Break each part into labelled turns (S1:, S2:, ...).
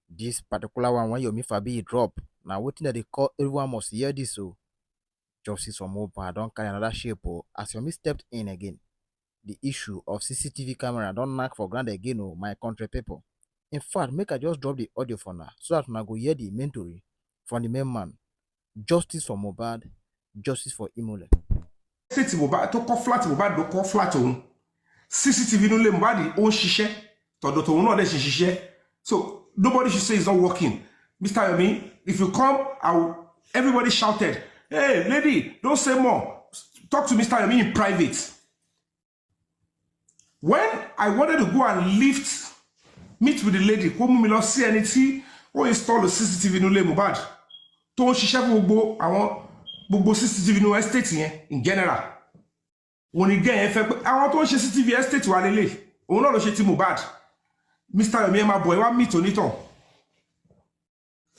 S1: This particular one when Yomi Fabiyi drop. Now waiting that they call everyone must hear this. So justice for mobile don't carry another shape. As Yomi stepped in again, the issue of CCTV camera don't knock for granted again. My country people. In fact, make I just drop the audio for now so that I go hear the mentoring from the main man. Justice for Mohbad, justice for imole.
S2: State Mohbad tó kọ́ flat Mohbad ló kọ́ flat òun CCTV inú ilé Mohbad ó ń ṣiṣẹ́ tọ̀dọ̀ tòun náà dẹ̀ ṣe ṣiṣẹ́ so nobody should say it's not working. Mr. Yomi, if you come, everybody shouted, hey lady, don't say more, talk to Mr. Yomi in private. When I wanted to go and meet with the lady kó mú mi lọ sí ẹni tí ó install CCTV inú ilé Mohbad tó ń ṣiṣẹ́ fún gbogbo CCTV inú estate yẹn in general wọ́n ní gẹ́ yẹn fẹ́ pé àwọn tó ń ṣe CCTV estate wà lélẹ̀ òun náà ló ṣe ti Mohbad. Mr. Yomi my boy wá meet onítàn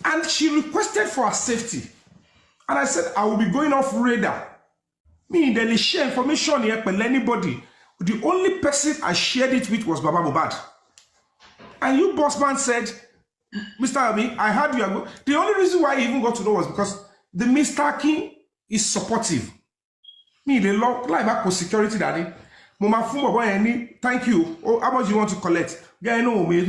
S2: and she requested for her safety and I said I will be going off radar. Me then share information here with anybody. The only person I shared it with was Baba Mohbad. And you boss man said, Mr. Yomi, I heard you are good. The only reason why I even got to know was because the Mr. King is supportive. Me, the law, like back for security, daddy. Mama thank you. Oh, how much you want to collect? Yeah, I know me.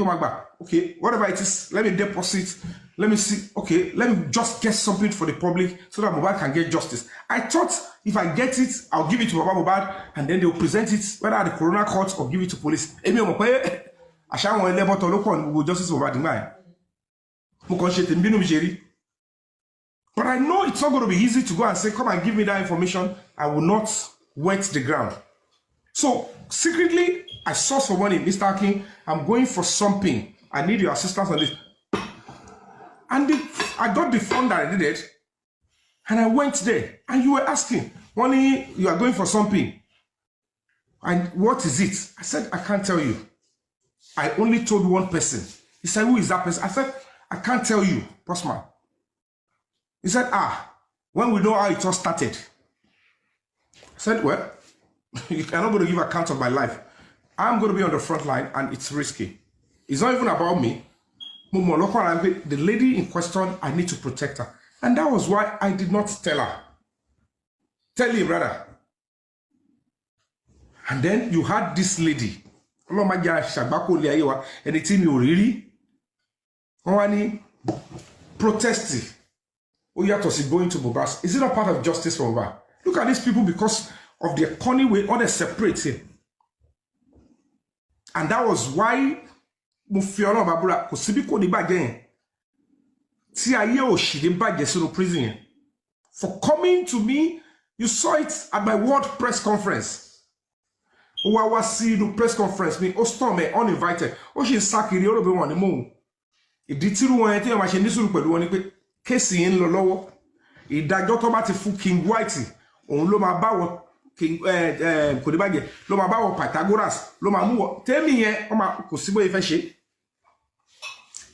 S2: Okay, whatever it is, let me deposit. Let me see. Okay, let me just get something for the public so that Mohbad can get justice. I thought if I get it, I'll give it to Baba Mohbad and then they'll present it whether at the coroner court or give it to police. Justice but I know it's not going to be easy to go and say, come and give me that information. I will not wet the ground. So secretly, I sourced for money, Mr. King. I'm going for something. I need your assistance on this. And I got the fund that I needed. And I went there. And you were asking, Wani, you are going for something. And what is it? I said, I can't tell you. I only told one person. He said, who is that person? I said, I can't tell you, Postman. He said, when we know how it all started. I said, well, I'm not going to give account of my life. I'm going to be on the front line and it's risky. It's not even about me. The lady in question, I need to protect her. And that was why I did not tell her. Tell him, rather. And then you had this lady. Anything you really protesting. Going to Mohbad. Is it not part of justice for Mohbad? Look at these people because of their cunning way, all they separate him. And that was why Mufiona Babura Kosibiko di Bagen. Tiaye Oshi di Bagen prison. For coming to me, you saw it at my world press conference. Owa see the press conference, me Ostome uninvited. Oshi Sakiri Orobe one mo. Iditiru won ete ma se nisuru pẹ̀lú won ni pé case yin lọ lọ́wọ́. Ìdájọ́ tó bá ti fún King White, òun ló máa bá wọ King kò ní bàjẹ́ ló máa bá wọ Pythagoras ló máa mú wọ tèmi yẹn kò sí bóyá fẹ́ ṣe.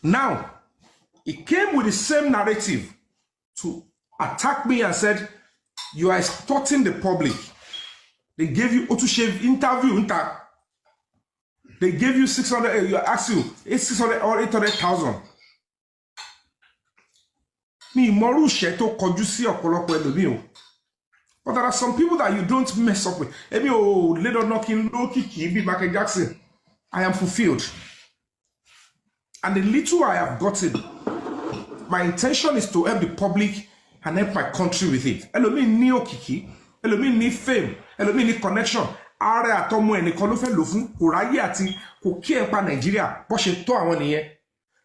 S2: Now, he came with the same narrative to attack me and said, you are extorting the public. They gave you Otushave interview. They gave you 600, you asked you, 600 or 800,000. Me, Moru Sheto Kojusi or Kolokwe. But there are some people that you don't mess up with. Maybe, little knocking, low kiki, be Michael Jackson. I am fulfilled. And the little I have gotten, my intention is to help the public and help my country with it. Elomi ni okiki, elomi ni fame, elomi ni connection. Are atomo eni kan lo fe lo fun kò ráyè àti kò kí ẹ pa Nigeria bó ṣe tó àwọn nìyẹn.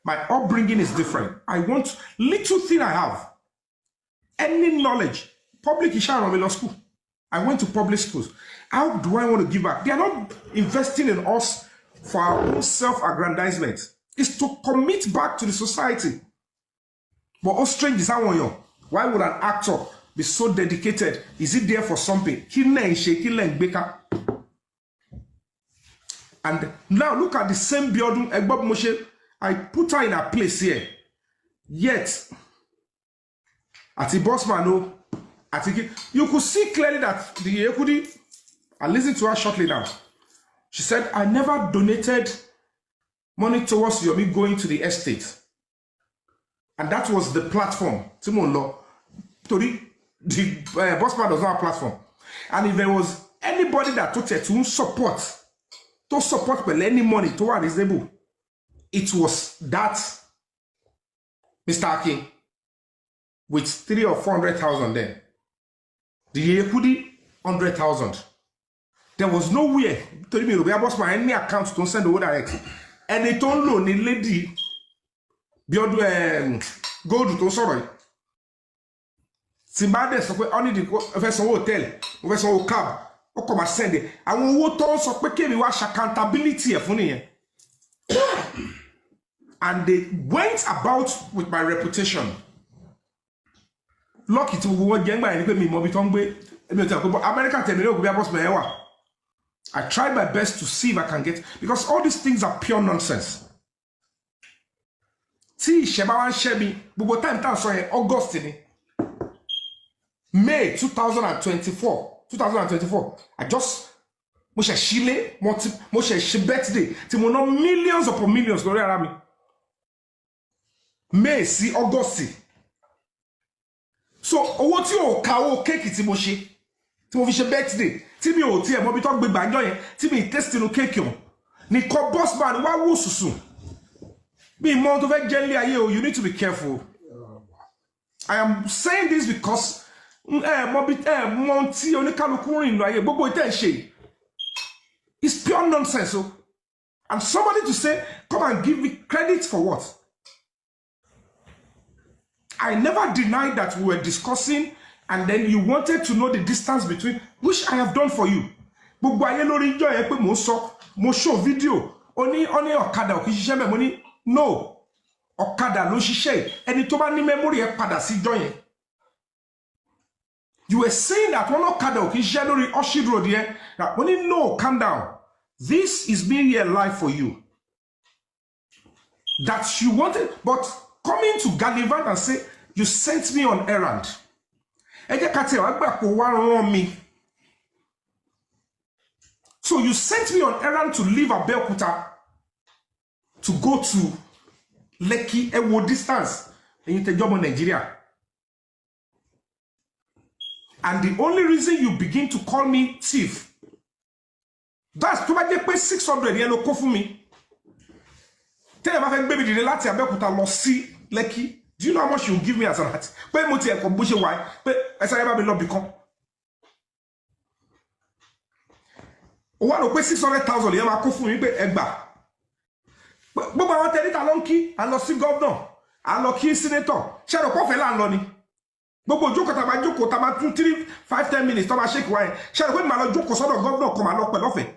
S2: My upbringing is different. I want little thing I have. Any knowledge. Public is share law school. I went to public schools. How do I want to give back? They are not investing in us for our own self-aggrandizement. It's to commit back to the society. But how strange is that one? Why would an actor be so dedicated? Is it there for something? And now look at the same building. I put her in a place here. Yet, at the boss man, you could see clearly that the Ekudi, I listened to her shortly now. She said, I never donated money towards Yomi going to the estate. And that was the platform. Timon Law. The boss man does not have a platform. And if there was anybody that took it to support with any money toward his able, it was that Mr. Akin with 300,000 or 400,000 then. The Yekudi 100,000. There was nowhere to me to be boss man any account to send over direct. And they told loan the lady beyond go to sorry. Simbade so pe only the first hotel, first cab, o come send it. Àwọn owó tó sọ pé kemi wá accountability e fún nìyẹn. And they went about with my reputation. Lucky to go jẹ́ ngba ni pé mi mọ̀ bí tó ń gbé èmi ò tell ko America tell me go be boss man wa. I tried my best to see if I can get, because all these things are pure nonsense. Tí ìṣẹ̀bá wá ń ṣẹ́ mi gbogbo time tá sọ yẹn August ni. May 2024, I just mo ṣe ṣílé mo ṣe ṣe birthday tí mo ná millions upon millions lórí ara mi. May sí August. So owó tí ó ka owó cake tí mo ṣe tí mo fi ṣe birthday tí mi ò tiẹ̀ mọ̀ bí tó gbé gbàjọ yẹn tí mi taste no cake on ni ko boss man wá wò sùsùn bí mo tó fẹ́ jẹ nle ayé o, you need to be careful. I am saying this because Monty oníkálukú rìn lọ ayé gbogbo ite ṣe. It's pure nonsense. So, and somebody to say, come and give me credit for what? I never denied that we were discussing, and then you wanted to know the distance between, which I have done for you. Gbogbo ayé lórí ijó yẹn pé mo show video. Oni ọ̀kadà ò kì í ṣiṣẹ́ mẹ́ mo ní no. Ọ̀kadà ló ṣiṣẹ́. Ẹni tó bá ní memory ẹ padà sí ijó yẹn. You were saying that one ọ̀kadà ò kì í ṣiṣẹ́ lórí Orchard Road yẹn. Mo ní no, calm down. This is being here live for you. That you wanted, but coming to Gallivant and say, you sent me on errand. So you sent me on errand to leave Abeokuta to go to Lekki, Ewo distance, and you take job in Nigeria. And the only reason you begin to call me thief, that's to make pay 600 yellow ko fún mi. Tell them I can baby the lati Abeokuta lọ sí Lekki. Do you know how much you give me as an hat? Pay mo ti e ko bo se why? Pay esa e ba be lo become. O wa ro pé 600,000 yẹn ma ko fún mi pé ẹ gbà. Gbogbo àwọn tẹ̀lé ta ló ń kí, a lọ sí governor, a lọ kí senator. Ṣé ro ko fẹ́ là ń lọ ni? Gbogbo jókòó ta bá 3, 5, 10 minutes tó bá shake wa yẹn. Ṣé ro pé ma lọ jókòó sọ́dọ̀ governor ko ma lọ pẹ̀ lọ́fẹ̀ẹ́.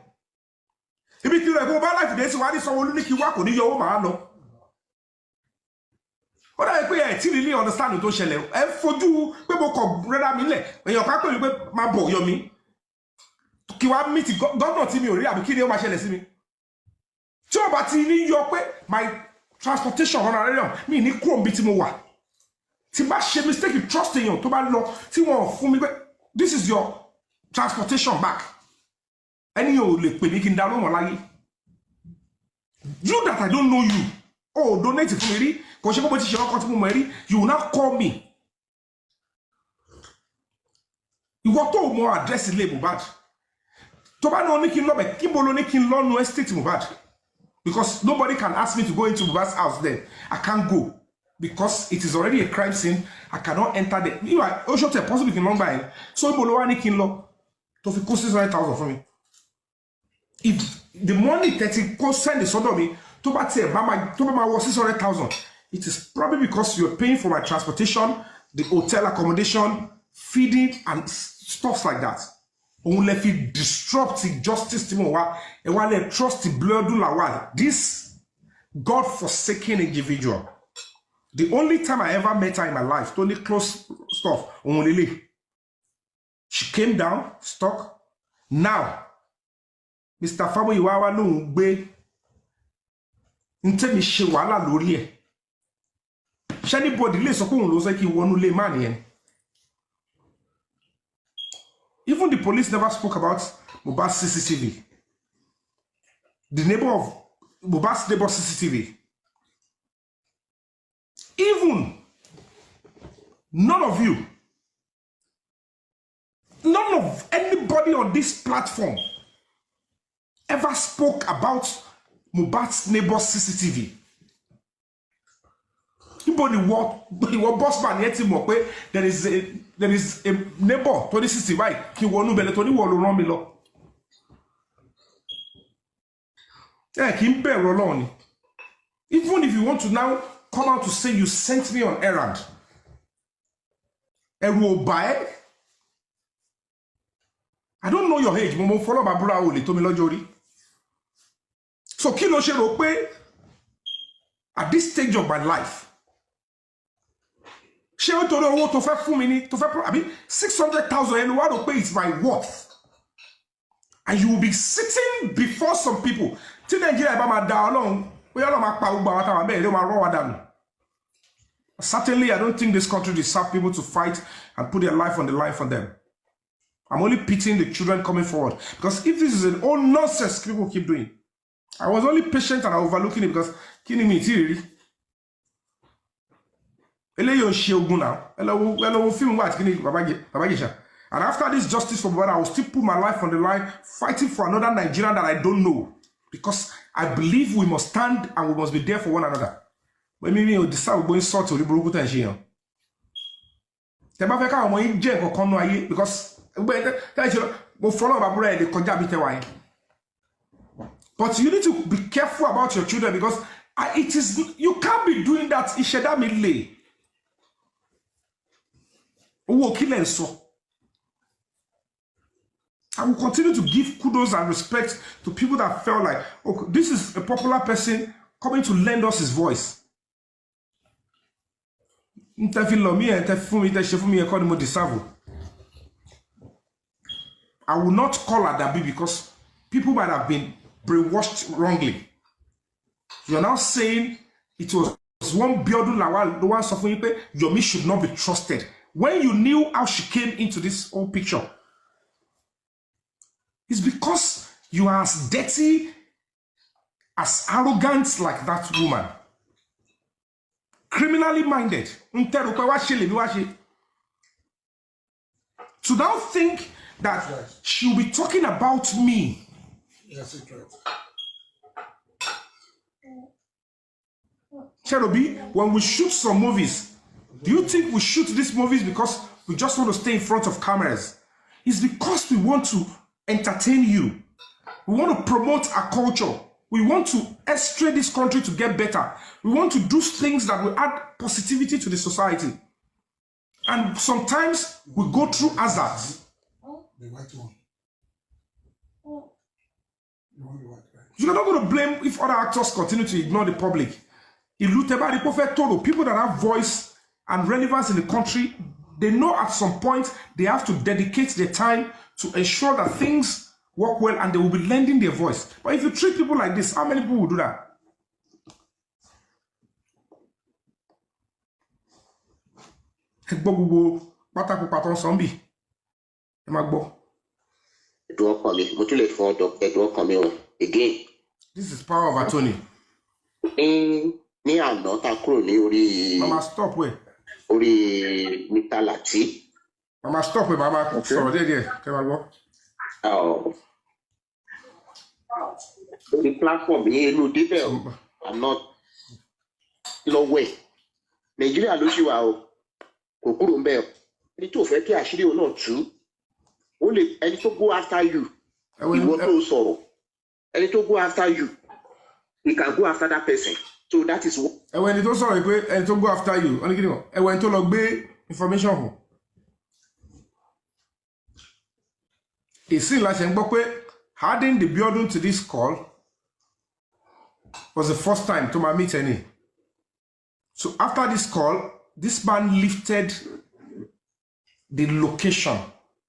S2: Ibi tí rẹ̀ kó bá life dé sí wa ní Sanwó-Olú ní kí wá kò ní yọ owó máa lọ. What I pay I really understand tó ṣẹlẹ̀. Ẹ fojú pé mo kọ brother mi lẹ̀. Èyàn kan pè mí pé má bọ̀ Yomi. Kí wá meet governor tí mi ò rí àbí kí ni ó máa ṣẹlẹ̀ sí mi. Tí ó bá ti ní yọ pé my transportation honorarium mi ní kúrò níbi tí mo wà. Tí bá ṣe mistake trust èyàn tó bá lọ tí wọ́n fún mi pé this is your transportation back. Ẹni ò lè pè mí kí n dá lóhùn láyé. You that I don't know you. Oh, donate fún mi rí. Kò ṣe bó ti ṣe ọkọ tí mo mọ̀ rí. You will not call me. Ìwọ tó mọ address ilé Mohbad. Tó bá náà ní kí n lọ bẹ̀, kí mo lọ ní kí n lọ nu estate Mohbad. Because nobody can ask me to go into Mohbad's house then. I can't go. Because it is already a crime scene. I cannot enter there. You are also possible kí n lọ gbà yẹn. So ibo ló wá ní kí n lọ. Tó fi kó 600,000 fún mi. If the money 30 go send the sort of me to buy was 600,000, it is probably because you're paying for my transportation, the hotel accommodation, feeding, and stuff like that. Only if you disrupt the justice team and while they trust the blood this God-forsaken individual. The only time I ever met her in my life, only close stuff, only she came down, stuck. Now, Mr. Fabiyi wá lóhùn gbé ntẹ́mi ṣe wàhálà lórí ẹ̀. Ṣé anybody lè sọ pé òun ló sọ kí wọnú lé má nìyẹn? Even the police never spoke about Mohbad's CCTV. The neighbor of Mohbad's neighbor CCTV. Even none of you, none of anybody on this platform ever spoke about Mohbad's neighbor CCTV. Anybody what boss man yet mo pé there is a neighbor to this CCTV right ki wonu bele to ni wo lo ran mi lọ. Kí n bẹ̀rù Ọlọ́run ni. Even if you want to now come out to say you sent me on errand, ẹ̀rù ò bà ẹ́. I don't know your age, mo follow Babura o lè tó mi lọ́jọ́ orí. So kí ló ṣe rò pé at this stage of my life, ṣé ó torí owó tó fẹ́ fún mi ní tó fẹ́ àbí 600,000 ẹni wá rò pé it's my worth, and you will be sitting before some people tí Nàìjíríà bá máa da Ọlọ́run bóyá Ọlọ́run máa pa gbogbo àwọn táwọn bẹ́ẹ̀ ló máa rọ́ wa dànù. Certainly, I don't think this country deserves people to fight and put their life on the line for them. I'm only pitying the children coming forward, because if this is an old nonsense people keep doing, I was only patient and overlooking it because killing me really. And after this justice for Mohbad, I will still put my life on the line fighting for another Nigerian that I don't know, because I believe we must stand and we must be there for one another. When me decide going sort to the burúkú tẹ̀ ṣe yàn. Tẹ́ bá fẹ́ ká ọmọ yín jẹ́ nǹkan kan nú ayé, because mo follow Babura ẹ̀ lè kọjá bí tẹ́wàá yín. But you need to be careful about your children, because it is, you can't be doing that. Ìṣẹ̀dá mi lè. Owó kí lẹ̀ ń sọ. I will continue to give kudos and respect to people that felt like, okay, this is a popular person coming to lend us his voice. I will not call Adabi because people might have been brainwashed wrongly. You are now saying it was one Biodun Lawal, the one suffering, Yomi should not be trusted. When you knew how she came into this whole picture, it's because you are as dirty, as arrogant like that woman. Criminally minded. To now think that she'll be talking about me.
S3: Yes, it's right.
S2: Cherobi, when we shoot some movies, do you think we shoot these movies because we just want to stay in front of cameras? It's because we want to entertain you. We want to promote our culture. We want to estray this country to get better. We want to do things that will add positivity to the society. And sometimes we go through hazards.
S3: The white one. The one the white, right?
S2: You're not going to blame if other actors continue to ignore the public. People that have voice and relevance in the country, they know at some point they have to dedicate their time to ensure that things work well, and they will be lending their voice. But if you treat people like this, how many people will do that?
S4: Again.
S2: This is power of attorney.
S4: Mama,
S2: stop where?
S4: Mitalati.
S2: Mama, stop where, Mama. Okay. Sorry, there.
S4: Oh. The platform here, no detail. I'm not low way. Nigeria ló ṣì wà o. Kò kúrò ńbẹ̀ o. Ẹni tó fẹ́ kí àṣírí o náà tú. Ó lè ẹni tó go after you. Ìwọ tó sọ̀rọ̀. Ẹni tó go after you. We can go after that person. So that is what.
S2: Ẹni tó sọ̀rọ̀ pé ẹni tó go after you. Ẹni tó lọ gbé information hàn. Ìsìn la ṣe ń gbọ́ pé adding the Biodun to this call was the first time to my meet any. So after this call, this man lifted the location.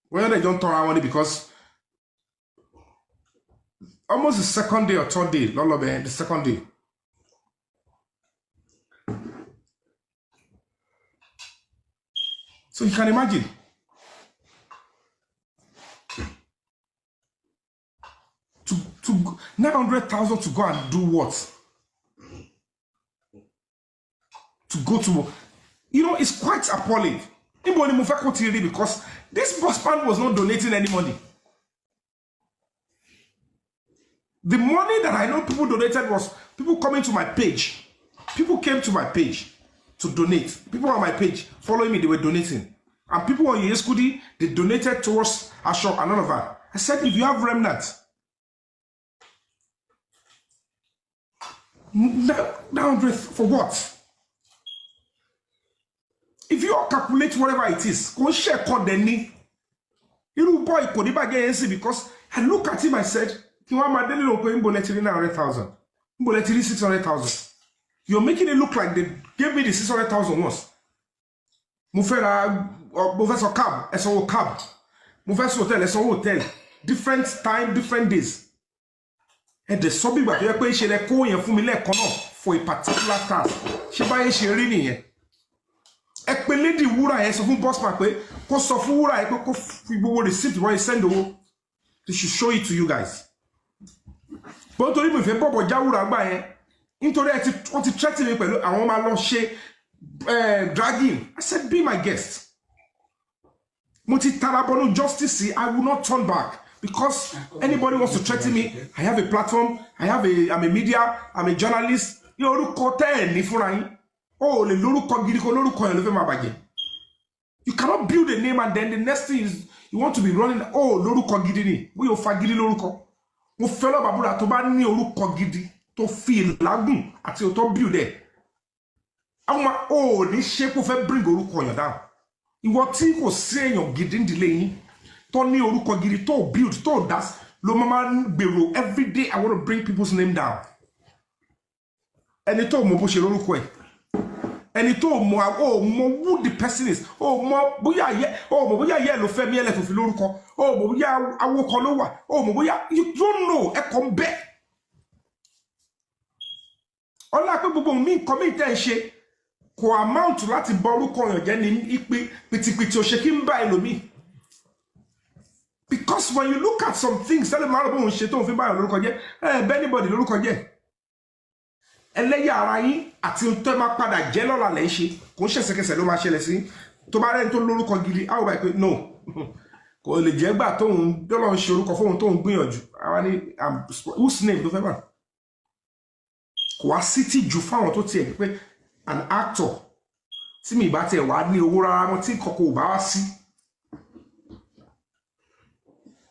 S2: Well, they don't turn around because almost the second day or third day, the second day. So you can imagine. Now 300,000 to go and do what? To go to, you know, it's quite appalling. Because this boss man was not donating any money. The money that I know people donated was people coming to my page. People came to my page to donate. People on my page following me, they were donating. And people on Yeskudi, they donated towards a shop and all of that. I said, if you have remnant, 900 for what? If you calculate whatever it is, go share code then. You boy could because I look at him, I said, you want my daily local in bulletary 900,000. Bulletary 600,000. You're making it look like they gave me the 600,000 once. Professor cab, SO cab. Professor hotel, SO hotel. Different time, different days. And the subby back here pay she le coin for me for a particular task. She buy she reading. Ekpele di wura yẹn sọ fún boss man pé kó sọ fún wura yẹn pé kó fi gbogbo receipt wọ́n send owó. They should show it to you guys. But nítorí mo fẹ́ bọ̀bọ̀ já wura gbà yẹn nítorí wọ́n ti threaten mi pẹ̀lú àwọn máa lọ ṣe dragging. I said be my guest. Mo ti tarabonu justice, I will not turn back because anybody wants to threaten me. I have a platform. I'm a media. I'm a journalist. Yorùkọ tẹ́ ẹ̀ ní fúnra yín. Oh, you cannot build a name and then the next thing is you want to be running. Oh, lórúkọ gidi ni. We o fagidi lórúkọ. Mo fẹ́lọ́ babura tó bá ní orúkọ gidi tó fi lágùn àti o tó build ẹ̀. Àwọn oh ní ṣe kó fẹ́ bring orúkọ yàn down. Ìwọ tí kò sí èèyàn gidi ndílé yín tó ní orúkọ gidi tó build tó das ló máa gbèrò every day I want to bring people's name down. Ẹni tó mọ̀ bó ṣe lórúkọ ẹ̀. And it told more, oh, more who the person is, oh, more, boya, yeah, oh, boya, yeah, lo femi ele to filoruko, oh, boya, awo kolowa, oh, boya, you don't know, e come back. Ola pe gbogbo mi nkan mi te nse ko amount láti boruko yan je ni ipe pitipiti o se ki nba elomi. Because when you look at some things, tell them how se to fi ba loruko je, anybody loruko je. Ẹlẹ́yà ara yín àti tó máa padà jẹ́ lọ́la lẹ́ ṣe kò ń ṣẹ̀ṣẹ̀kẹsẹ̀ ló máa ṣẹlẹ̀ sí tó bá rẹ́ni tó lórúkọ gidi á wò báyìí pé no kò lè jẹ́ gbà tóun dọ́lọ́ ń ṣe orúkọ fóun tóun gbìyànjú àwa ní whose name ló fẹ́ bà kò wá sí tìjú fáwọn tó tiẹ̀ pé an actor tí mi ìbá tiẹ̀ wá ní owó rárá mọ́ tí kọ̀kọ́ ò bá wá sí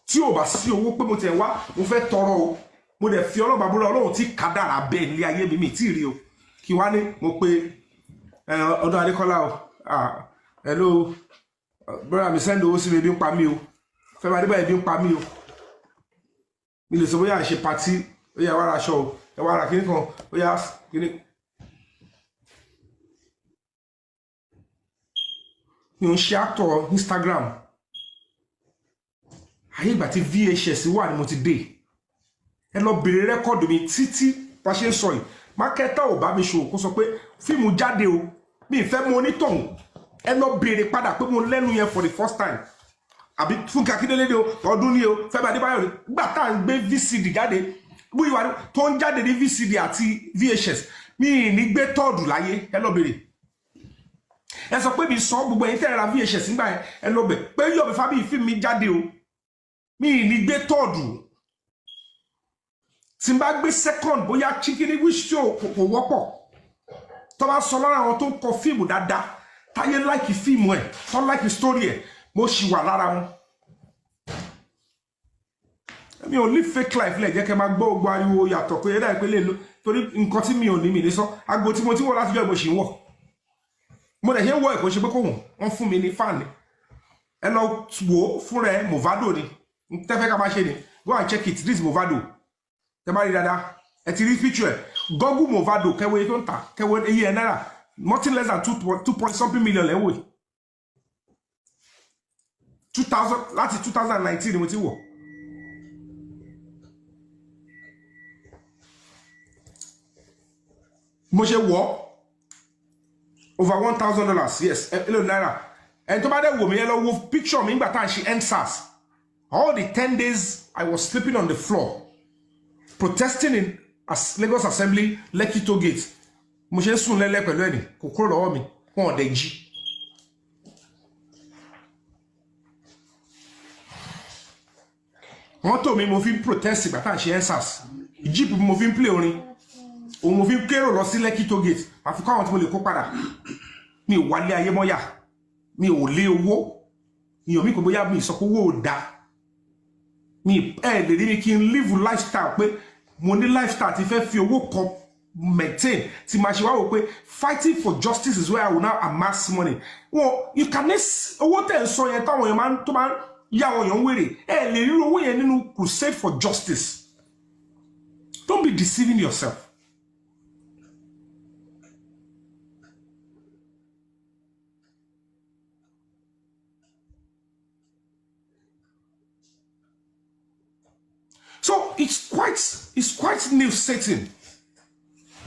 S2: tí ò bá sí owó pé mo tiẹ̀ wá mo fẹ́ tọrọ o mo dẹ̀ fi ọlọ́ba búra ọlọ́run tí kádàrá bẹ́ẹ̀ nílé ayé mi tí rí o kí wá ní mo pé ọdún adékọ́lá o hello brother mi send owó sí mi ebi ń pa mí o fẹ́ máa débà ebi ń pa mí o mi lè sọ bóyá ṣe pàtí ó yá wá ra aṣọ o ẹ wá ra kíní kan ó yá kíní. mi ò ń ṣe actor Instagram ayé ìgbà tí VHS wà ni mo ti dé. Ẹ lọ bèrè rẹ́kọ̀dù mi títí bá ṣe ń sọ yìí mákẹ́tà ò bá mi ṣòwò kó sọ pé fíìmù jáde o mi ìfẹ́ mo onítọ̀hún ẹ lọ bèrè padà pé mo lẹ́nu yẹn for the first time àbí Fúnkẹ́ Akíndélé ni o ọdún ni o Fẹ́mi Adébáyọ̀ ni gbà tá à ń gbé VCD jáde bú ìwà tó ń jáde ní VCD àti VHS mi ì ní gbé tọ́ọ̀dù láyé ẹ lọ bèrè ẹ sọ pé mi sọ gbogbo ẹ̀yin tẹ́ ra VHS nígbà yẹn ẹ lọ bẹ̀ pé Yomi Fabiyi fíìmù mi jáde o mi ì ní gbé tọ́ọ̀dù. Tí n bá gbé second bóyá chicken wish show kò wọ́pọ̀ tó bá sọ lára àwọn tó ń kọ fíìmù dáadáa táyé like fíìmù ẹ̀ tó like story ẹ̀ mo ṣì wà lára wọn. Mi ò live fake life lẹ̀ jẹ́ kẹ́ máa gbọ́ ogbó ariwo yàtọ̀ pé ẹ̀dá ìpele lò torí nǹkan tí mi ò ní mi ní sọ agbo tí mo ti wọ̀ láti jọ ìbò ṣì ń wọ̀ mo dẹ̀ ṣe ń wọ̀ ẹ̀kọ́ ṣe pé kò wọ́n fún mi ní fáànì ẹ lọ wò ó fúnra ẹ Movado ni tẹ́fẹ́ ká máa ṣe ni go and check it this Movado. Tẹ́bárí dáadáa ẹ ti rí picture ẹ̀ Google Movado kẹwé tó ń tà kẹwé iye ẹ̀ náírà nothing less than 2.something million lẹ́wọ̀ 2000 láti 2019 ni mo ti wọ̀ mo ṣe wọ̀ over $1,000 yes èlò náírà ẹni tó bá dẹ̀ wò mí ẹ lọ wo picture mi nígbà tá à ń ṣe EndSARS all the 10 days I was sleeping on the floor. protesting in Lagos Assembly, Lekki Toll Gate. Mo ṣe sùn lẹ́lẹ́ pẹ̀lú ẹni kò kúrò lọ́wọ́ mi wọn ò dẹ̀ jí. Wọ́n tó mi mo fi protest ìgbà tá à ń ṣe ensas. Jeep mo fi play orin. Òun mo fi kérò lọ sí Lekki Toll Gate. Àfikún àwọn tí mo lè kó padà. Mi ò wálé ayé mọ́yà. Mi ò lé owó. Mi ò mí kò bóyá mi sọ pé owó ò dáa. Mi lè rí mi kí n live lifestyle pé mo ní lifestyle tí fẹ́ fi owó kan maintain tí máa ṣe wá wò pé fighting for justice is where I will now amass money. Well, you can owó tẹ̀ ń sọ yẹn táwọn èèyàn máa ń tó máa ń yá àwọn èèyàn wèrè lè rí owó yẹn nínú crusade for justice. Don't be deceiving yourself. So it's quite new setting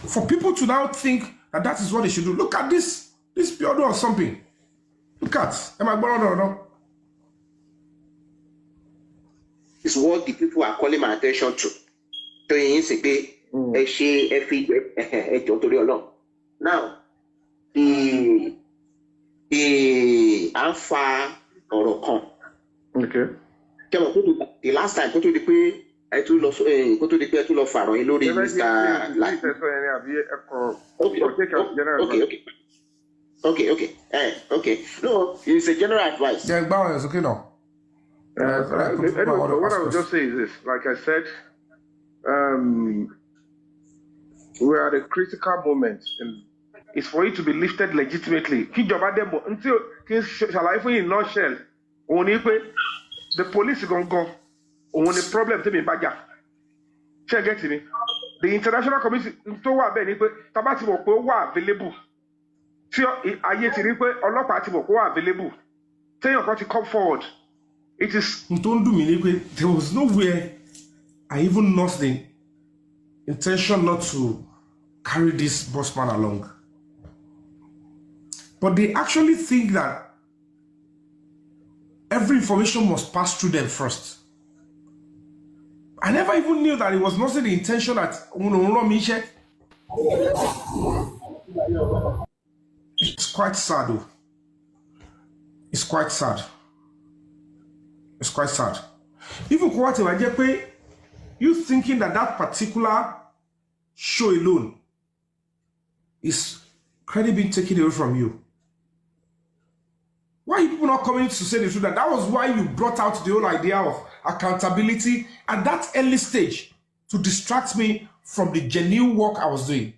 S2: for people to now think that is what they should do. Look at this building or something. Look at, am I borrowed or no?
S4: It's what the people are calling my attention to. Now, the alpha or
S5: okay.
S4: The last time, go to the pay. I too love Faro. Okay. No, it's a general advice.
S2: Yeah, it's okay now.
S5: Anyway, what I would just say is this: like I said, we're at a critical moment, and it's for it to be lifted legitimately. Until shall I in nutshell, the police is gonna go. Only problem to me baga. Check get me. The international community to wa be ni pe tabati mo pe wa available. Ti aye ti ri pe olopa ti mo ko wa available. Teyan kan ti come forward. It is
S2: don't do me ni pe there was nowhere I even lost the intention not to carry this bossman along. But they actually think that every information must pass through them first. I never even knew that it was not the intention that it's quite sad though. It's quite sad. It's quite sad. Even you thinking that particular show alone is credit being taken away from you. Why are you people not coming to say the truth? That was why you brought out the whole idea of accountability at that early stage to distract me from the genuine work I was doing.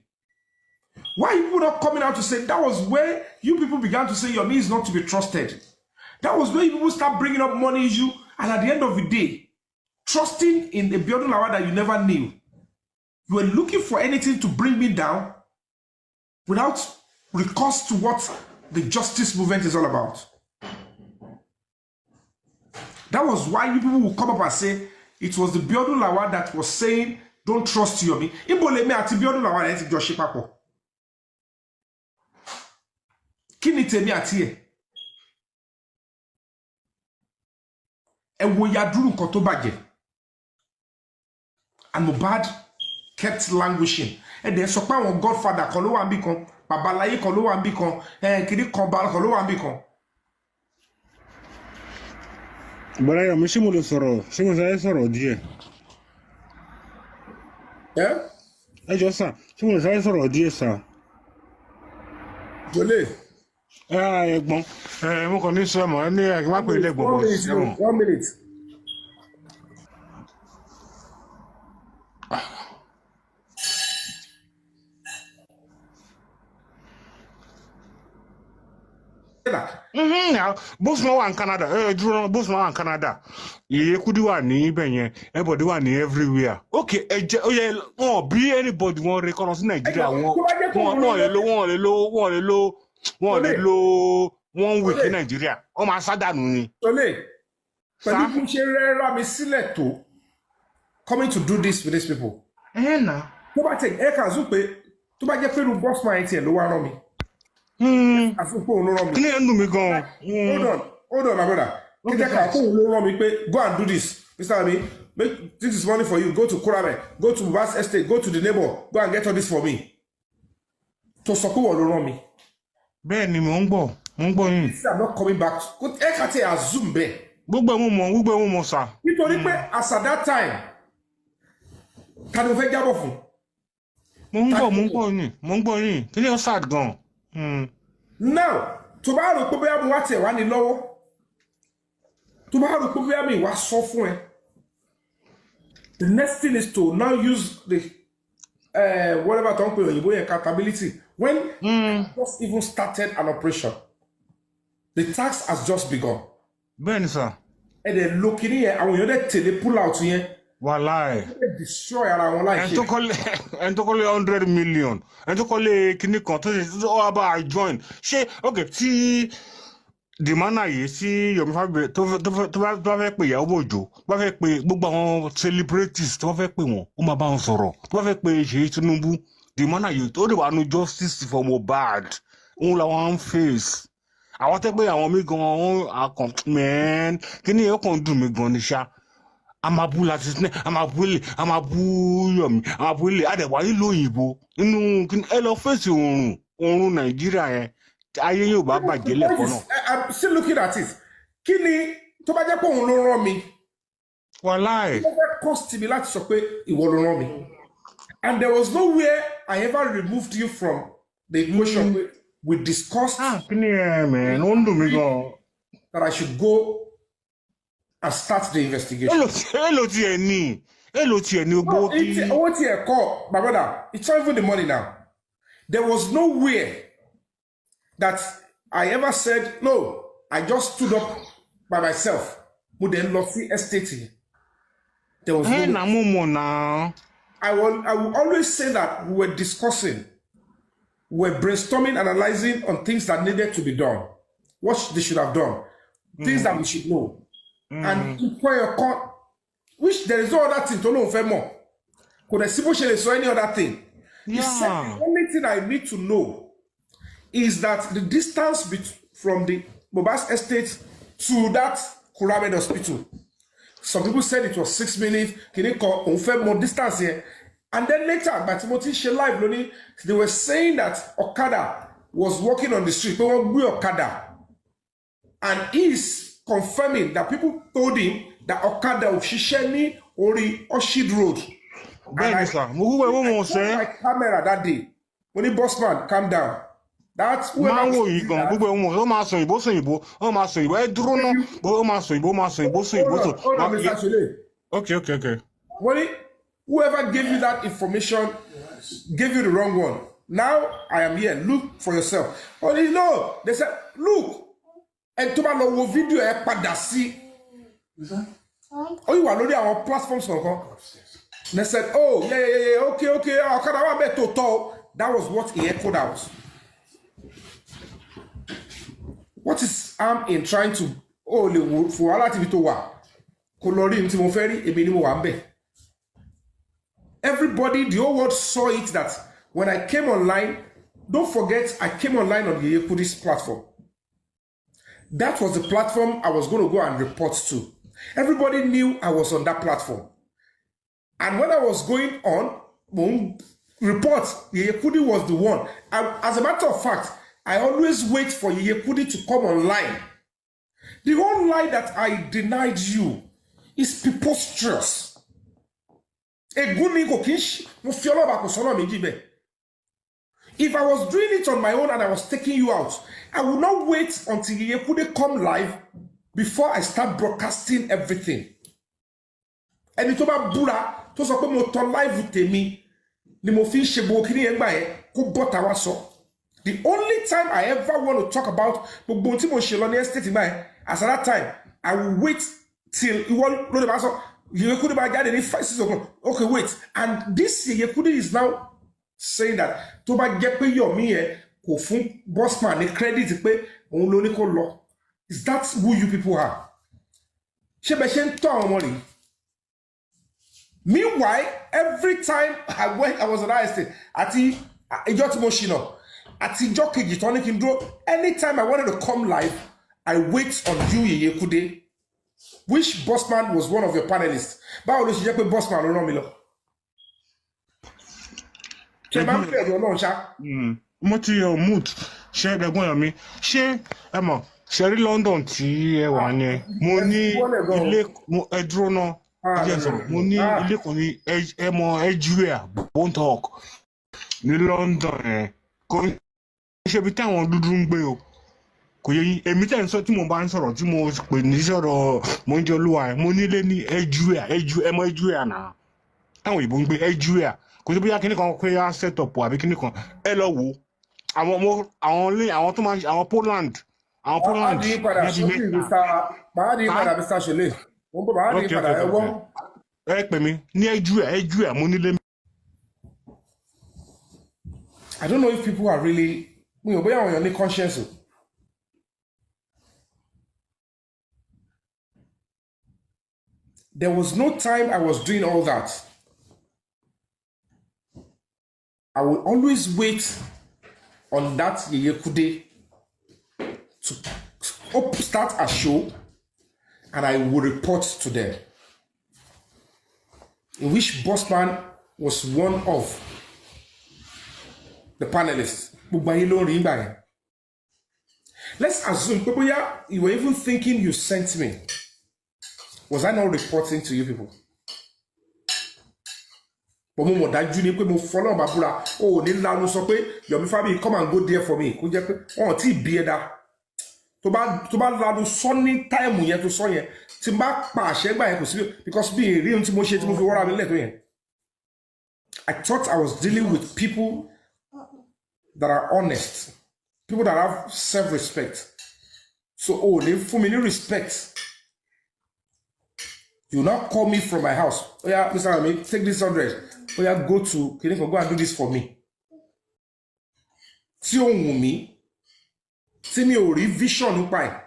S2: Why are you people not coming out to say that was where you people began to say Yomi is not to be trusted? That was where you people start bringing up money issue, and at the end of the day, trusting in a building that you never knew. You were looking for anything to bring me down without recourse to what the justice movement is all about. That was why you people will come up and say it was the Biodun Lawal that was saying, don't trust Yomi. Iboleme ati Biodun Lawal eti jọ ṣe papọ̀. Kí ni tèmi àti ẹ̀? Ẹ wo yaduru nǹkan tó bàjẹ́. And Mohbad kept languishing. And then sọ pé àwọn godfather kan ló wà níbì kan, babaláyé kan ló wà níbì kan, kìnní kan bá kan ló wà níbì kan.
S6: Bọ́lá yọ̀ mí ṣé mo lè sọ̀rọ̀ ṣé mo sáré sọ̀rọ̀ díẹ̀. Ẹ jọ sà ṣé mo lè sáré sọ̀rọ̀ díẹ̀ sà.
S2: Jọlé.
S6: Ẹ̀gbọ́n mo kàn ní sọ mọ́ ní ẹ̀gbọ́n má pè é lẹ́gbọ̀n bọ̀ sẹ́wọ̀n.
S2: 1 minute.
S6: Bossman wà ní Canada dúró Bossman wà ní Canada Ìyẹ́kúdí wà ní ibẹ̀ yẹn everybody wà ní everywhere okay ẹ jẹ́ ó yẹ wọn bí anybody wọn rẹ kọ́nà sí Nàìjíríà wọn lè lo 1 week ní Nàìjíríà wọ́n máa sádànù ni.
S2: Tolè pẹ̀lú bí ṣe rẹ́ra mi sílẹ̀ tó coming to do this with these people.
S6: Nà.
S2: Tó bá tẹ̀ ẹ́ kà zú pé tó bá jẹ́ pé irú Bossman ẹ̀ tiẹ̀ ló wá rán mi. Àfúnpọ̀ òun ló rán mi.
S6: Kí ni ẹ̀ ń dùn mí gan-an?
S2: Hold on my brother. Kí jẹ́ ká kó òun ló rán mi pé go and do this. Mr. Ami, this is money for you. Go to Kurame, go to Vast Estate, go to the neighbor, go and get all this for me. To Soku or me.
S6: Bẹ́ẹ̀ ni mò ń gbọ́ yín.
S2: I'm not coming back. Good, Ekate assume be.
S6: Gbogbo ẹ̀ mọ̀ sà.
S2: Nítorí pé as at that time, ta ni mo fẹ́ jábọ̀ fún?
S6: Mo ń gbọ́ yín. Kí ni ó sad gan?
S2: Now, tó bá rò pé bóyá mo wá tiẹ̀ wá ní lọ́wọ́. Tó bá rò pé bóyá mi wá sọ fún ẹ. The next thing is to now use the whatever talk about accountability. When just even started an operation, the tax has just begun.
S6: Bẹ́ẹ̀ ni sà.
S2: And then looking here, and when you're there, pull out here.
S6: Wàláì.
S2: Destroy our life.
S6: And to call 100 million. And to call a kidney contest. All about I join. She okay. See. The manner yìí sí Yomi Fabiyi tó fẹ́ pè ìyàwó òjò tó fẹ́ pè gbogbo àwọn celebrities tó fẹ́ pè wọ́n ó máa bá wọn sọ̀rọ̀ tó fẹ́ pè Ṣèyí Tinubu the manner yìí tó lè wà nù justice for Mohbad òun làwọn ń face àwọn tẹ́ pé àwọn mi gan wọn àkàn mẹ́ẹ́n kí ni ẹ̀kọ́ dùn mí gan ní ṣá amabu láti sinẹ́ amabu Yomi amabu ilé àdẹ̀wà nílò òyìnbó inú ẹ lọ fèsì oorun Nàìjíríà yẹn.
S2: I'm still looking at it. Kini tó bá jẹ́ pé òun ló rán mi.
S6: Wàláì.
S2: Ó fẹ́ cost mi láti sọ pé ìwọ ló rán mi. And there was nowhere I ever removed you from the equation. We discussed
S6: man,
S2: that I should go and start the investigation.
S6: Hello, TNE.
S2: My brother, it's not even the money now. There was nowhere that I ever said, no, I just stood up by myself. With the Lofi estate. There was no. I will always say that we were discussing, we were brainstorming, analyzing on things that needed to be done, what they should have done, things that we should know. And which there is no other thing to know more. Could I see any other thing? He said the only thing I need to know is that the distance from the Bobas estate to that Kuramed hospital. Some people said it was 6 minutes. Can you call more distance here? And then later, by Timothy Live, they were saying that Okada was walking on the street. They were Okada. And he's confirming that people told him that Okada was Shisheni Ori Oshid Road. And I my camera that day. When the bossman calm down. That's where
S6: okay.
S2: Whoever gave you that information gave you the wrong one. Now I am here. Look for yourself. Oh no, they said, look. And to my video padasi. Oh, you are already on our platforms. They said, oh yeah, okay. That was what he echoed out. What is harm in trying to for Allah to be to wa? Everybody, the whole world saw it that when I came online, don't forget I came online on the Yekudi's platform. That was the platform I was going to go and report to. Everybody knew I was on that platform. And when I was going on, report, Yekudi was the one. As a matter of fact, I always wait for Yekudi to come online. The whole lie that I denied you is preposterous. If I was doing it on my own and I was taking you out, I would not wait until Yekudi come live before I start broadcasting everything. And it's about Buddha, to so come on live with me, the only time I ever want to talk about as at that time, I will wait till okay, wait. And this Yekudi is now saying that Toba Gepe Yomi ko fun bossman the credit pe òun ló ní kó lọ. Is that who you people are? Meanwhile, every time I was on that estate, anytime I wanted to come live, I wait on you, Yekude. Which bossman was one of your panelists? Báwo ló ṣe jẹ́ pé bossman ló rán mi lọ? Ṣé máa ń bẹ̀rù Ọlọ́run ṣá?
S6: Mo ti yọ mood ṣe ẹ̀gbọ́n yọ mi ṣé ẹ mọ̀ ṣe rí London tí ẹ wà ní mo ní ilé ẹ dúró náà jẹ́ sọ̀rọ̀ mo ní ilé kan ní ẹ mọ Edgware Bontalk ní London yẹn kò ń ṣe bí táwọn dúdú ń gbé o kò yẹ yín èmi tẹ̀ ń sọ tí mo bá ń sọ̀rọ̀ tí mo pè ní sọ̀rọ̀ mo ń jẹ́ olúwa ẹ̀ mo nílé ní Edgware ẹ mọ Edgware náà táwọn òyìnbó ń gbé Edgware kò sí bóyá kíní kan pé á set up àbí kíní kan ẹ lọ wò àwọn tó máa ń àwọn Poland
S2: Màá di padà sókè Mr. Ṣọlẹ̀. Mo ń bọ̀ màá di padà ẹ wọ́n.
S6: Ẹ pè mí ní Edgware mo nílé.
S2: I don't know if people are really mi ò bóyá àwọn èèyàn ní conscience o. There was no time I was doing all that. I will always wait on that Yeye Kude to start a show and I will report to them. In which Bossman was one of the panelists. Let's assume you were even thinking you sent me. Was I not reporting to you people? But mo mọ̀ dájú ni pé mo follow my búra ó ní lanu sọ pé Yomi Fabiyi come and go there for me kó jẹ́ pé wọ́n ti bí ẹ̀dá tó bá lanu sọ ní táìmù yẹn tó sọ yẹn tí n bá pa àṣẹ gbà yẹn kò sí because bí èrè ohun tí mo ṣe tí mo fi wọ́ra mi lẹ̀ tó yẹn. I thought I was dealing with people that are honest, people that have self-respect. So ní fún mi ní respect. You now call me from my house. Oh yeah, Mr. Yomi, take this 100. Oh yeah, go to Kiniko, go and do this for me. Tí ó wù mí, tí mi ò rí vision nípa ẹ̀.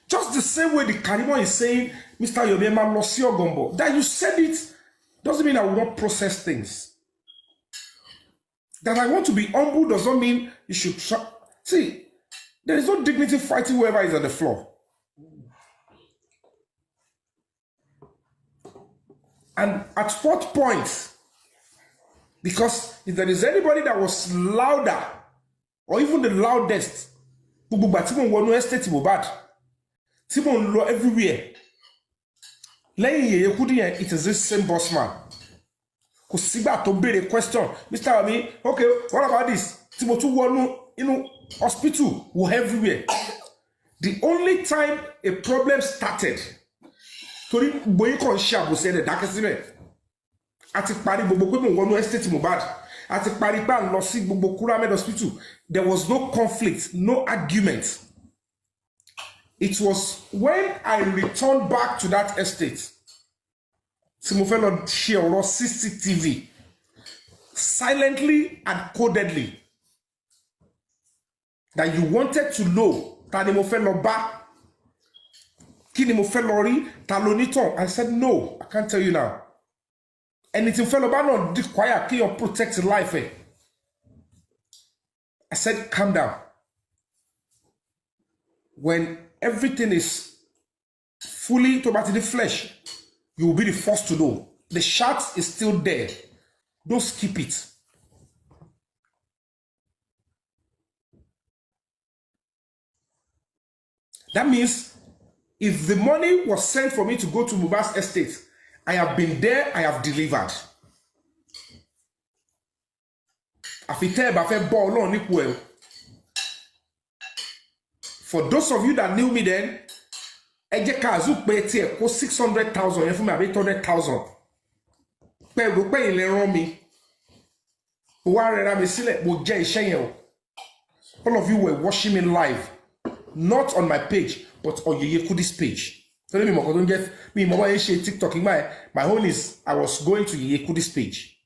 S2: Just the same way the Karimo is saying, Mr. Yomi, ma lọ sí Ọ̀gànbọ̀. That you said it doesn't mean I will not process things. That I want to be humble does not mean you should see. There is no dignity fighting whoever is on the floor. And at what point? Because if there is anybody that was louder, or even the loudest, Timon law everywhere. It is this same boss man. Who siba to be a question, Mr. Yomi, okay, what about this? Timotu wonu, hospital were everywhere. The only time a problem started, torí boyi kan ṣe àbòsí ẹ̀dẹ̀ dákẹ́ síbẹ̀ àti parí gbogbo pé mo wọnú estate Mohbad àti parí pé à ń lọ sí gbogbo Kuramed hospital. There was no conflict, no argument. It was when I returned back to that estate tí mo fẹ́ lọ ṣe ọ̀rọ̀ CCTV silently and codedly that you wanted to know ta ni mo fẹ́ lọ bá. Kini mo fẹ́ lọ rí ta ló ní tán. I said no, I can't tell you now. Anything fẹ́ lọ bá náà require kí you protect life. I said calm down. When everything is fully to the flesh, you will be the first to know. The shot is still there. Don't skip it. That means if the money was sent for me to go to Mohbad's estate, I have been there, I have delivered. For those of you that knew me then, Eje Kazu pay 600,000 yen fún mi àbí 800,000. Pé ro pé ilẹ̀ rán mi. Mo wá rẹra mi sílẹ̀, mo jẹ iṣẹ́ yẹn o. All of you were watching me live, not on my page, but on Yeye Kudi's page. So let me don't get me mama TikTok. My own is I was going to Yeye Kudi's page.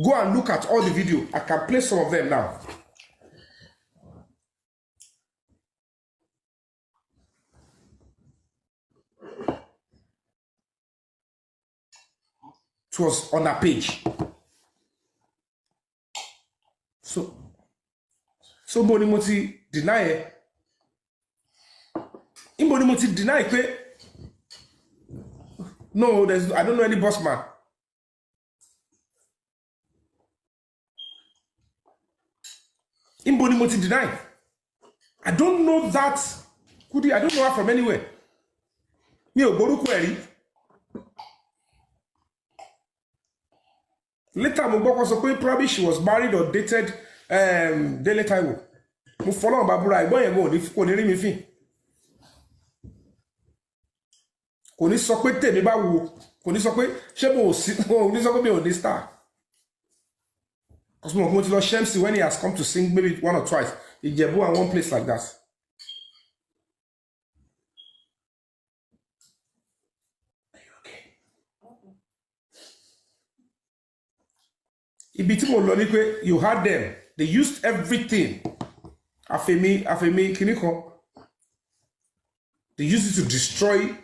S2: Go and look at all the video. I can play some of them now. It was on a page. So Bonimoti deny it. Imbo ni mo ti deny pé no, I don't know any boss man. Imbo ni mo ti deny. I don't know that. Kudi, I don't know her from anywhere. Mi ò gbórúkọ ẹ̀ rí. Later, mo gbọ́ kó sọ pé probably she was married or dated Dele Taiwo. Mo fọlọ́run babura ìgbọ́n yẹn kò ní rí mi fín. Kò ní sọ pé tèmi bá wo. Kò ní sọ pé ṣé mo ní sọ pé mi ò ní star. Because mo ti lọ Shemsi when he has come to sing maybe one or twice. Ìjẹ̀bú and one place like that. Ibi tí mo lọ ní pé you had them. They used everything. Afemi, kini kan. They used it to destroy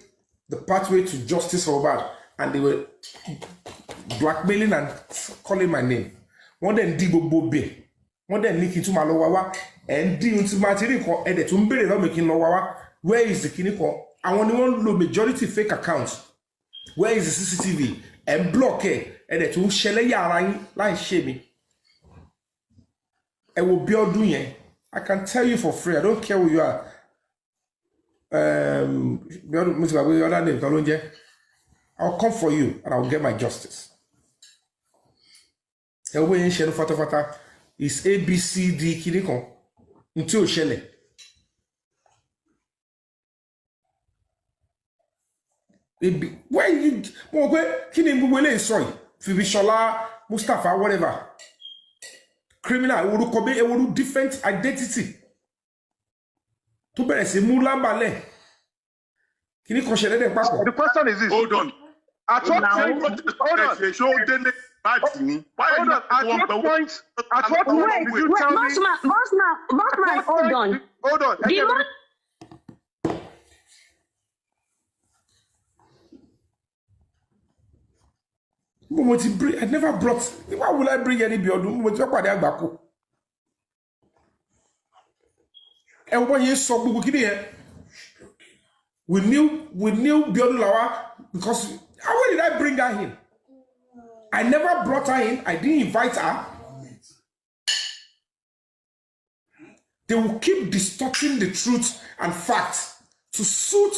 S2: the pathway to justice for Mohbad. And they were blackmailing and calling my name. Wọ́n dẹ̀ ń dí gbogbo bẹ̀. Wọ́n dẹ̀ ní kí n tún máa lọ wá wá. Ẹ̀ ń dí ohun tí máa ti rí nǹkan ẹ̀dẹ̀ tó ń béèrè lọ́mọ kí n lọ wá wá. Where is the kini kan? Àwọn ni wọ́n lo majority fake accounts. Where is the CCTV? Ẹ̀ ń block ẹ̀. Ẹ̀dẹ̀ tó ń ṣẹlẹ̀ yàrá yín láì ṣe mi. Ẹ wo bí ọdún yẹn. I can tell you for free. I don't care who you are. I'll come for you and I'll get my justice. Ẹ wo yẹn ṣe no fatafata is ABCD kini kan. Ntí ó ṣẹlẹ̀. Why you mo pé kí ni gbogbo eléyìí sọ yìí? Fibishola, Mustafa, whatever. Criminal, eworu different identity. Tó bẹ̀rẹ̀ sí mú lábàlẹ̀. Kí ni kan ṣẹlẹ̀ dẹ̀ papọ̀?
S5: The question is this.
S7: Hold on.
S5: At what point?
S7: Hold on. Show Dele back me. Why
S5: Hold on. At what point did you tell me?
S8: Boss man, hold on.
S5: Hold on.
S2: I never brought. Why would I bring any biodun? Mo ti pàdé àgbákò. Ẹ wo yẹn sọ gbogbo kini yẹn. We knew biodun lawa because how did I bring her in? I never brought her in. I didn't invite her. They will keep distorting the truth and facts to suit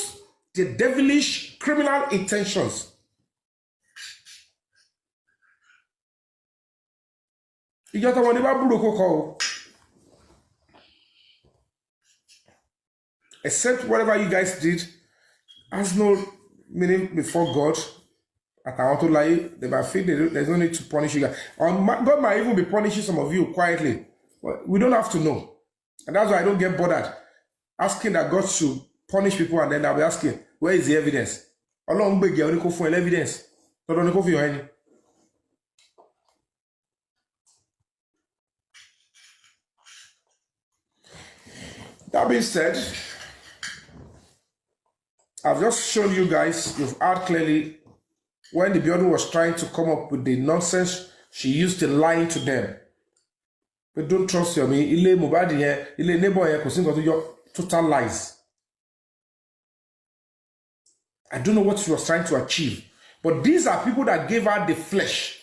S2: their devilish criminal intentions. Except whatever you guys did has no meaning before God. At our to lie, they might feel there's no need to punish you guys. Or God might even be punishing some of you quietly. But we don't have to know. And that's why I don't get bothered asking that God should punish people and then I'll be asking, where is the evidence? Along beg you only for evidence. Don't go for your hand. That being said, I've just shown you guys, you've heard clearly when the building was trying to come up with the nonsense she used to lying to them. But don't trust me. Ile Mohbad here, ile neighbor here, because to your total lies. I don't know what she was trying to achieve. But these are people that gave her the flesh.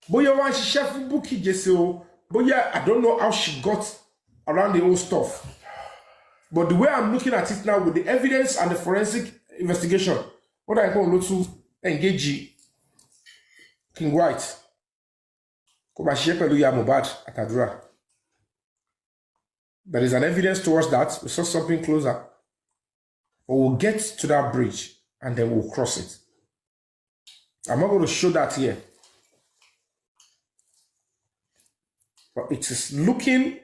S2: Boya one she chef Buki Jeseo. Boya, I don't know how she got around the whole stuff. But the way I'm looking at it now with the evidence and the forensic investigation, what I call to engage King White. There is an evidence towards that. We saw something closer. But we'll get to that bridge and then we'll cross it. I'm not going to show that here. But it is looking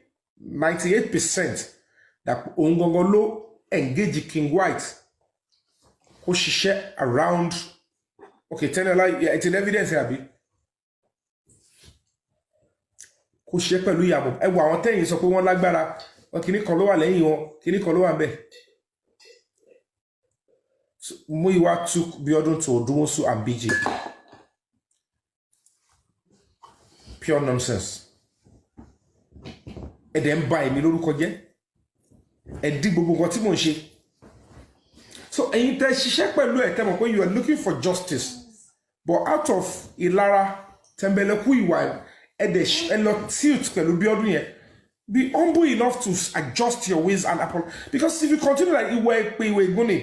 S2: 98% that Ongongolo engage King White. Who she share around. Okay, tell her, yeah, it's an evidence here. Kò ṣe pẹ̀lú ìyàbọ̀ ẹ wo àwọn tẹ́yìn sọ pé wọ́n lágbára kíní kan ló wà lẹ́yìn wọn kíní kan ló wà ńbẹ̀. Muyiwa took Biodun to Odumosu and BJ. Pure nonsense. Ẹ dẹ̀ ń ba èmi lórúkọ jẹ́. Ẹ dí gbogbo nǹkan tí mò ń ṣe So ẹ̀yin tẹ́ ṣiṣẹ́ pẹ̀lú ẹ̀ tẹ́ mọ̀ pé you are looking for justice but out of ìlara tẹ̀mbẹ̀lẹ̀kú ìwà ẹ lọ tilt pẹ̀lú bí ọdún yẹn be humble enough to adjust your ways and apologize because if you continue like ìwà ìwé ìgbóni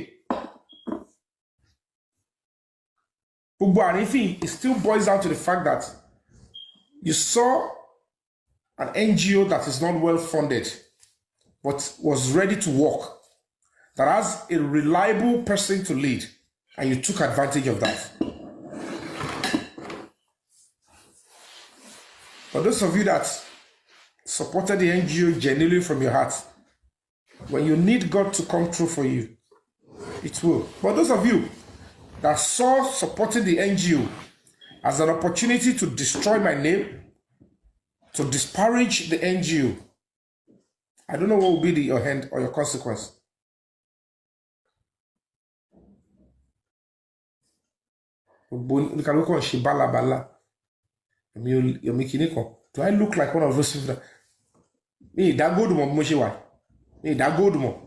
S2: gbogbo àrífín it still boils down to the fact that you saw an NGO that is not well funded but was ready to work, that has a reliable person to lead, and you took advantage of that. For those of you that supported the NGO genuinely from your heart, when you need God to come through for you, it will. But those of you that saw supporting the NGO as an opportunity to destroy my name, to disparage the NGO, I don't know what will be your end or your consequence. Do I look like one of those people that me that good mo ṣe wà me that good mo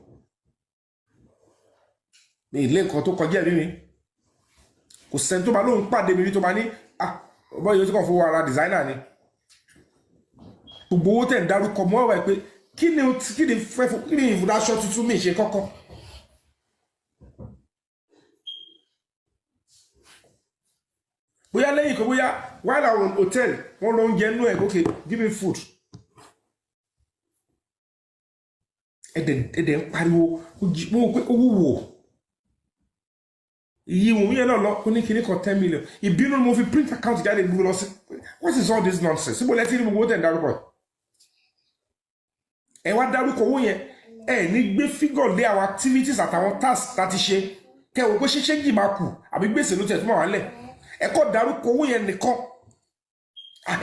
S2: me ilé nǹkan tó kọjá rí mi kò sẹ́ni tó bá lóun pàdé mi rí tó bá ní ọmọ yóò tí kàn fowó ara designer ni gbogbo owó tẹ̀ ń dárúkọ mọ́ wà pé kí ni ìfúdáṣọ tuntun mi ṣe kọ́kọ́ bóyá lẹ́yìn kan bóyá while I was in hotel wọ́n lọ ń jẹ inú ẹ̀ okay give me food ẹ̀dẹ̀ ń pariwo owó wò iye òun yẹn náà lọ ó ní kíní kan 10 million ìbínú mo fi print account jáde gbogbo lọ sí what is all this nonsense síbò lẹ́tí ní gbogbo tẹ̀ ń dárúkọ ẹ wá dárúkọ owó yẹn ẹ ní gbé figure lé àwọn activities àtàwọn tasks láti ṣe kẹwò pé ṣeṣe jì máa kù àbí gbèsè ló tẹ̀ tó máa wà lẹ̀ ẹ kọ́ dárúkọ owó yẹn nìkan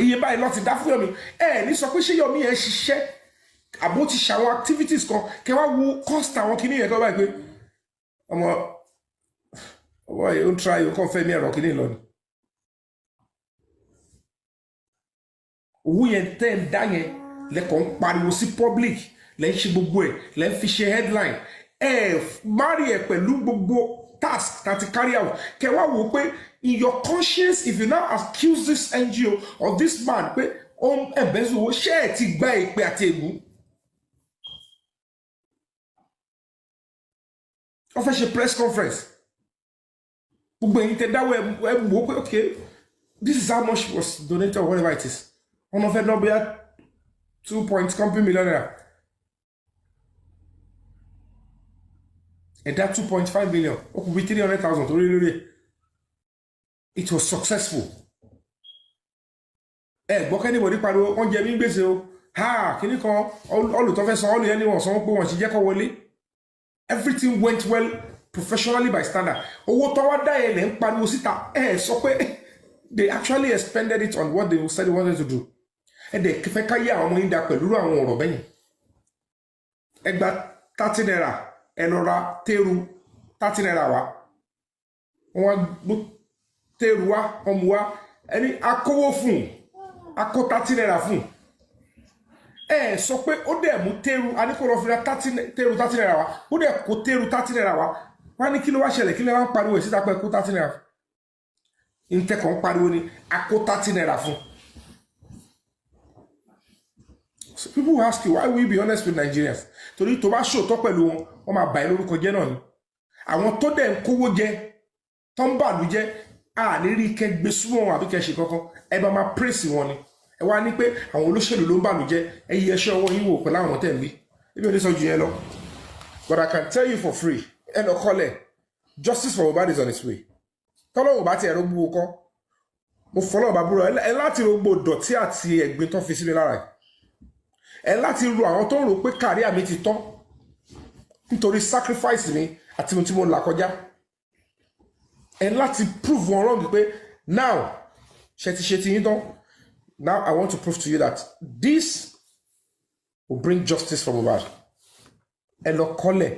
S2: iye báyìí lọ ti dá fún Yomi ẹ ní sọ pé ṣé Yomi yẹn ṣiṣẹ́ àbó ti ṣàwọn activities kan kẹwàá wo cost àwọn kìíní yẹn tó báyìí pé ọmọ yìí ó ń try ó kàn fẹ́ mi ẹ̀rọ kìíní lọ ni owó yẹn tẹ́ ń dá yẹn lẹ́kọ̀ọ́ ń pariwo sí public lẹ́ ń ṣe gbogbo ẹ̀ lẹ́ ń fi ṣe headline marry ẹ̀ pẹ̀lú gbogbo task that you carry out kẹwàá wò pé in your conscience if you now accuse this NGO or this man pé ó ń ẹ̀bẹ́sùn owó ṣé ẹ̀ ti gba ìpè àti ègún ó fẹ́ ṣe press conference gbogbo ẹ̀yin tẹ́ dáwọ́ ẹ̀ wò pé okay this is how much was donated or whatever it is ọ̀nà fẹ́ náà bóyá 2.something million naira ẹ̀dá 2.5 million ó kù bí 300,000 tó rí lórí ẹ̀ it was successful ẹ gbọ́ kẹ́nìbọ̀dí pariwo wọ́n jẹ mí gbèsè o kìíní kan olùtọ́fẹ́ san olùyẹn ni wọ́n sanwó pé wọ́n ti jẹ́ kó wọlé everything went well professionally by standard owó tó wá dá ẹ̀ lẹ́ ń pariwo síta ẹ sọ pé they actually expended it on what they said they wanted to do ẹ dẹ̀ fẹ́ káyé àwọn ọmọ yín dá pẹ̀lú àwọn ọ̀rọ̀ bẹ́yìn ẹ gba 30 naira ẹ lọ ra téèrú 30 naira wá wọ́n gbó téèrú wá wọ́n mú wá ẹni akówó fún akó 30 naira fún ẹ sọ pé ó dẹ̀ mú téèrú aníkó lọ fi ra téèrú 30 naira wá ó dẹ̀ kó téèrú 30 naira wá wọ́n ní kí ló wá ṣẹlẹ̀ kí ló wá ń pariwo ìsíta pé kó 30 naira ìtẹ̀kọ̀ ń pariwo ni akó 30 naira fún. So people will ask you, why will you be honest with Nigerians? Torí tó bá ṣòótọ́ pẹ̀lú wọn, wọ́n máa bà ẹ́ lórúkọ jẹ́ náà ni. Àwọn tó dẹ̀ ń kówó jẹ, tó ń bàlú jẹ́, ní rí kẹ́ gbé súnmọ́ wọn àbí kẹ́ ṣe kankan, ẹ bá máa praise wọn ni. Ẹ wá ní pé àwọn olóṣèlú ló ń bàlú jẹ́, ẹ yí ẹṣẹ́ ọwọ́ yín wò pẹ̀lú àwọn tẹ̀ ń bí. Ebi ò ní sọ ju yẹn lọ. But I can tell you for free, ẹ lọ kọ́lẹ̀, justice for Mohbad is on its way. Tọ́lọ́wọ́ bá ti ẹ̀rọ gbúwo kọ́, mo fọlọ́ bàbúrò ẹ láti rogbo dọ̀tí àti ẹ̀gbin tó fi sí mi lára ẹ̀. Ẹ láti ro àwọn tó ń rò pé kàríà mi ti tán nítorí sacrifice mi àti tí mo là kọjá ẹ láti prove wọn wrong pé now ṣe ti yín tán now I want to prove to you that this will bring justice for Mohbad ẹ lọ kọ́lẹ̀